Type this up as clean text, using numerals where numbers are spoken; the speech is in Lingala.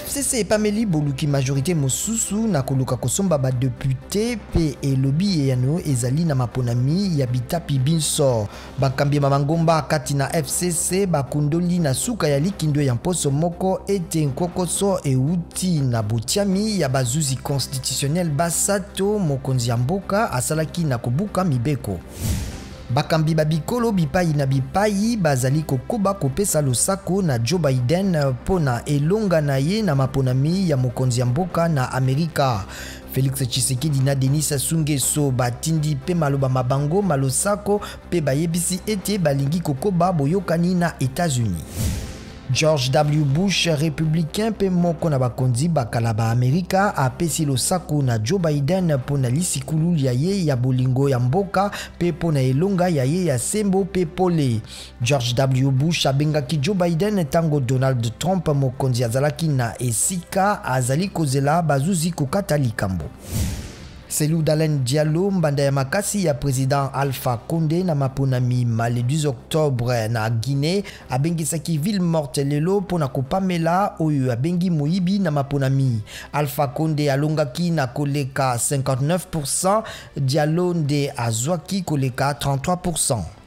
FCC epameli boluki majorité mosusu na koluka kosomba ba député pe elobi yano ezali na maponami ya bitapi binso bakambi mangomba kati na FCC bakundoli na suka ya likindo ya mposo moko ete nkokoso euti na botiami ya bazuzi constitutionnel basato mokonzi ya mboka asalaki na kobuka mibeko. Bakambi babikolo bipai na bipai bazali kokoba kopesa losako na Joe Biden pona elonga na ye na maponami ya mokonzi ya mboka na Amerika. Félix Tshisekedi na Denis Sassou Nguesso batindi pe maloba mabango malosako pe bayebisi ete balingi kokoba boyokani na États-Unis. George W. Bush républicain pe moko na bakonzi bakala ba Amerika apesi losako na Joe Biden pona lisikulu ya ye ya bolingo ya mboka pe pona elonga ya ye ya sembo pe pole. George W. Bush abengaki Joe Biden tango Donald Trump mokonzi azalaki na esika azali kozela bazuzi kokata likambo. Selou Dalen Diallo mbanda ya makasi ya président Alpha Condé na maponami le 12 octobre na Guinée abengisaki ville morte lelo pona kopamela oyo abengi moyibi na maponami. Alpha Condé alongaki na koleka 59%, Diallo nde azwaki koleka 33%.